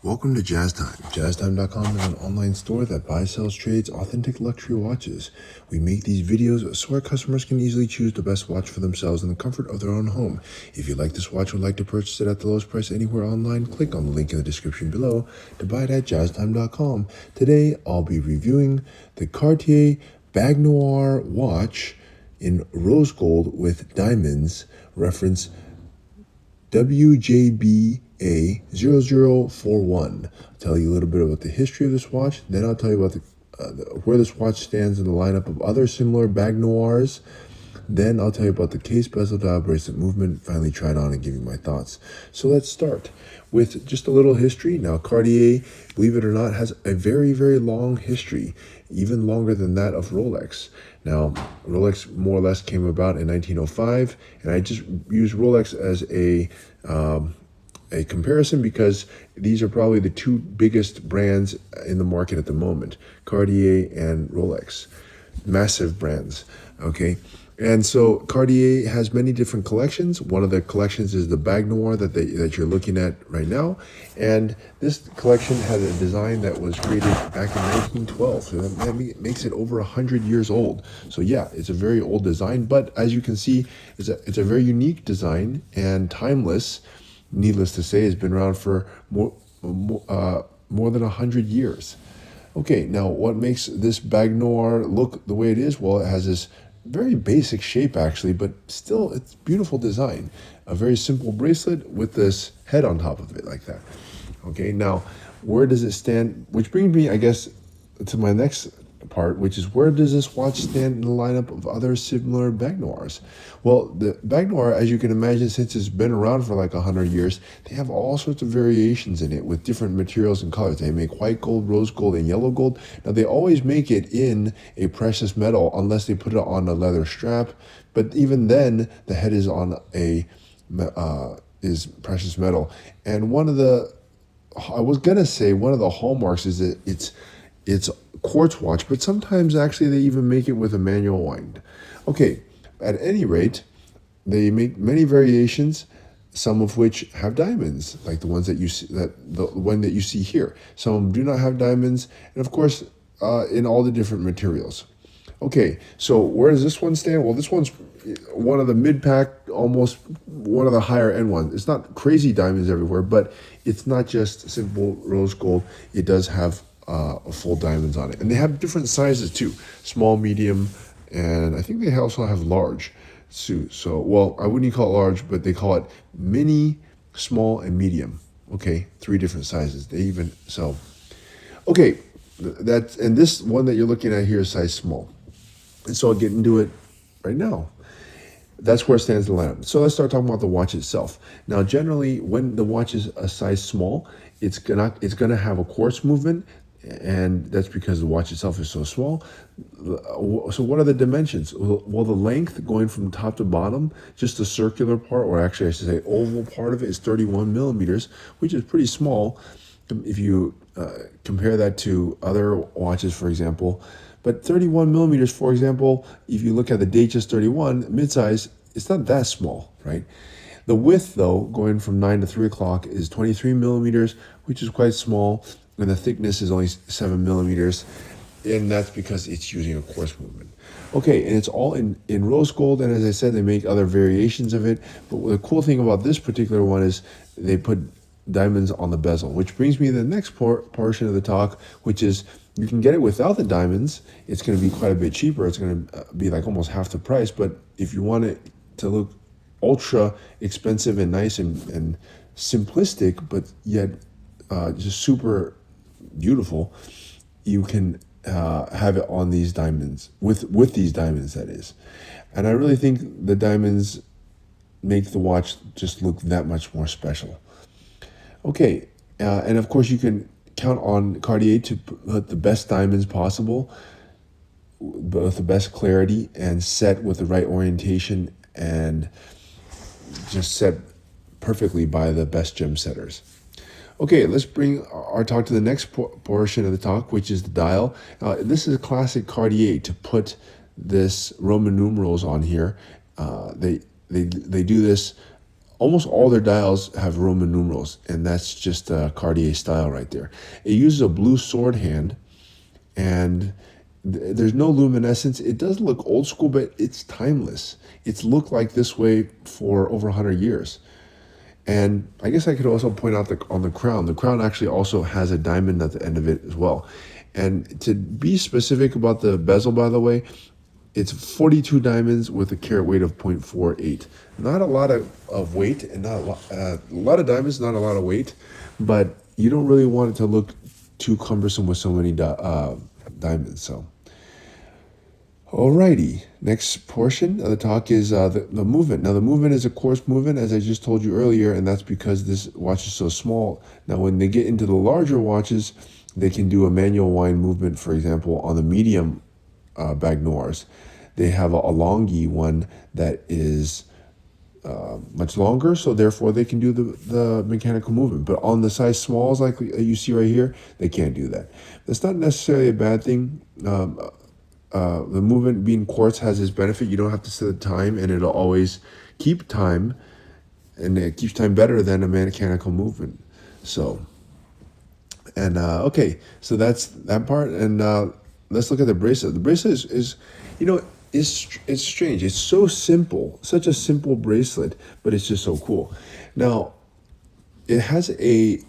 Welcome to Jazz Time. JazzTime.com is an online store that buys, sells, trades authentic luxury watches. We make these videos so our customers can easily choose the best watch for themselves in the comfort of their own home. If you like this watch or would like to purchase it at the lowest price anywhere online, click on the link in the description below to buy it at JazzTime.com. Today, I'll be reviewing the Cartier Baignoire watch in rose gold with diamonds, reference WJBA0041. I'll tell you a little bit about the history of this watch. Then I'll tell you about where this watch stands in the lineup of other similar Baignoires. Then I'll tell you about the case, bezel, dial, bracelet movement, finally try it on and give you my thoughts. So let's start with just a little history. Now, Cartier, believe it or not, has a very, very long history, even longer than that of Rolex. Now, Rolex more or less came about in 1905, and I just use Rolex as a comparison because these are probably the two biggest brands in the market at the moment, Cartier and Rolex. Massive brands, okay? And so Cartier has many different collections. One of the collections is the Baignoire that you're looking at right now. And this collection had a design that was created back in 1912. So that makes it over 100 years old. So yeah, it's a very old design. But as you can see, it's a very unique design and timeless. Needless to say, has been around for more than 100 years. Okay, now what makes this Baignoire look the way it is? Well, it has this very basic shape actually, but still it's beautiful design. A very simple bracelet with this head on top of it like that. Okay, now where does it stand? Which brings me, I guess, to my next part, which is where does this watch stand in the lineup of other similar Baignoires? Well, the Baignoire, as you can imagine, since it's been around for like 100 years, they have all sorts of variations in it with different materials and colors. They make white gold, rose gold, and yellow gold. Now, they always make it in a precious metal unless they put it on a leather strap. But even then, the head is on is precious metal. And one of the hallmarks is that it's quartz watch, but sometimes actually they even make it with a manual wind. Okay, at any rate, they make many variations, some of which have diamonds, like the ones that you see, the one that you see here. Some of them do not have diamonds, and of course, in all the different materials. Okay, so where does this one stand? Well, this one's one of the mid-pack, almost one of the higher end ones. It's not crazy diamonds everywhere, but it's not just simple rose gold. It does have full diamonds on it, and they have different sizes too: small, medium, and I think they also have large too. So, well, I wouldn't call it large, but they call it mini, small, and medium. Okay, 3 different sizes. They even so. Okay, and this one that you're looking at here is size small, and so I'll get into it right now. That's where it stands in the lineup. So let's start talking about the watch itself. Now, generally, when the watch is a size small, it's gonna have a quartz movement, and that's because the watch itself is so small. So what are the dimensions? Well, the length going from top to bottom, just the circular part, or actually I should say oval part of it, is 31 millimeters, which is pretty small if you compare that to other watches, for example. But 31 millimeters, for example, if you look at the Datejust 31 midsize, it's not that small, right? The width, though, going from 9 to 3 o'clock is 23 millimeters, which is quite small, and the thickness is only 7 millimeters, and that's because it's using a quartz movement. Okay, and it's all in rose gold, and as I said, they make other variations of it, but the cool thing about this particular one is they put diamonds on the bezel, which brings me to the next portion of the talk, which is you can get it without the diamonds. It's going to be quite a bit cheaper. It's going to be like almost half the price, but if you want it to look ultra expensive and nice and simplistic, but yet just super beautiful, you can have it on these diamonds, with these diamonds, that is. And I really think the diamonds make the watch just look that much more special. Okay, and of course you can count on Cartier to put the best diamonds possible, with the best clarity, and set with the right orientation, and just set perfectly by the best gem setters. Okay, let's bring our talk to the next portion of the talk, which is the dial. This is a classic Cartier to put this Roman numerals on here. They do this almost all their dials have Roman numerals, and that's just Cartier style right there. It uses a blue sword hand, and there's no luminescence. It does look old school, but it's timeless. It's looked like this way for over 100 years. And I guess I could also point out on the crown. The crown actually also has a diamond at the end of it as well. And to be specific about the bezel, by the way, it's 42 diamonds with a carat weight of 0.48. Not a lot of weight, and not a lot of diamonds, not a lot of weight, but you don't really want it to look too cumbersome with so many diamonds. So, alrighty, next portion of the talk is the movement. Now, the movement is a quartz movement, as I just told you earlier, and that's because this watch is so small. Now, when they get into the larger watches, they can do a manual wind movement, for example, on the medium Baignoires. They have a longy one that is much longer, so therefore they can do the mechanical movement. But on the size smalls, like you see right here, they can't do that. That's not necessarily a bad thing. The movement being quartz has its benefit. You don't have to set the time, and it'll always keep time, and it keeps time better than a mechanical movement. So, and okay, so that's that part. And let's look at the bracelet. The bracelet is you know, it's strange. It's so simple, such a simple bracelet, but it's just so cool. Now, it has a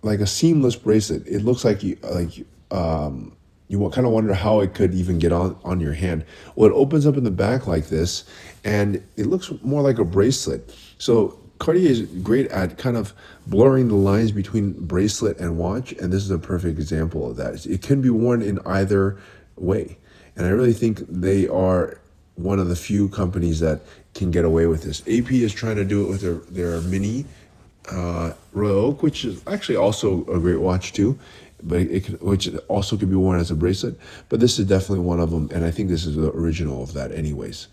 like a seamless bracelet. It looks like you kind of wonder how it could even get on your hand. Well, it opens up in the back like this, and it looks more like a bracelet. So Cartier is great at kind of blurring the lines between bracelet and watch, and this is a perfect example of that. It can be worn in either way, and I really think they are one of the few companies that can get away with this. AP is trying to do it with their mini Royal Oak, which is actually also a great watch too, but which also could be worn as a bracelet. But this is definitely one of them, and I think this is the original of that anyways.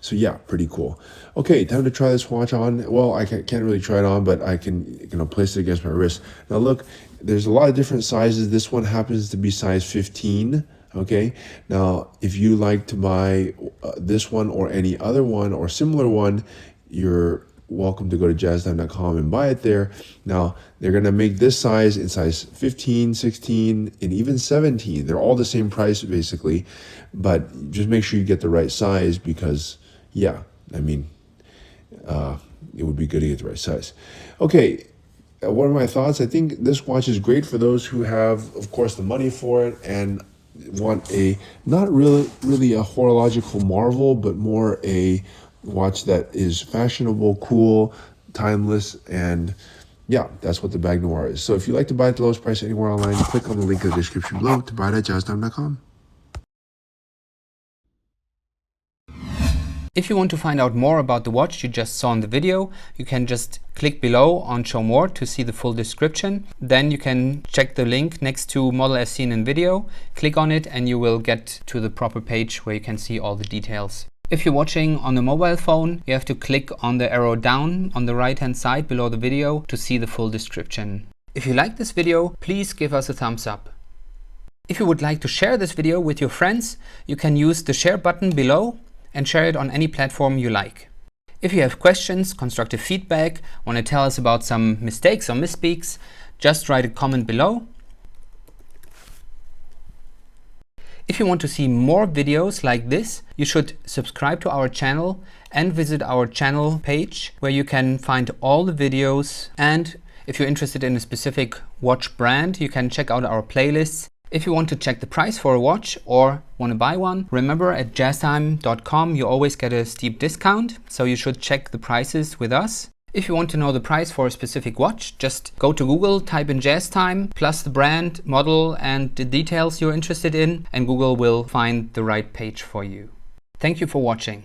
So yeah, pretty cool. Okay, time to try this watch on. Well, I can't really try it on, but I can place it against my wrist. Now look, there's a lot of different sizes. This one happens to be size 15. Okay, now if you like to buy this one or any other one or similar one, you're welcome to go to jazztime.com and buy it there. Now they're gonna make this size in size 15, 16, and even 17. They're all the same price basically, but just make sure you get the right size because yeah, I mean, it would be good to get the right size. Okay, what are my thoughts? I think this watch is great for those who have, of course, the money for it and want a not really a horological marvel, but more a watch that is fashionable, cool, timeless, and yeah, that's what the Baignoire is. So if you like to buy at the lowest price anywhere online, click on the link in the description below to buy it at jazztime.com. If you want to find out more about the watch you just saw in the video, you can just click below on Show More to see the full description. Then you can check the link next to Model as seen in video, click on it, and you will get to the proper page where you can see all the details. If you're watching on a mobile phone, you have to click on the arrow down on the right hand side below the video to see the full description. If you like this video, please give us a thumbs up. If you would like to share this video with your friends, you can use the share button below and share it on any platform you like. If you have questions, constructive feedback, want to tell us about some mistakes or misspeaks, just write a comment below. If you want to see more videos like this, you should subscribe to our channel and visit our channel page where you can find all the videos. And if you're interested in a specific watch brand, you can check out our playlists. If you want to check the price for a watch or want to buy one, remember at jazztime.com you always get a steep discount, so you should check the prices with us. If you want to know the price for a specific watch, just go to Google, type in JazzTime, plus the brand, model, and the details you're interested in, and Google will find the right page for you. Thank you for watching.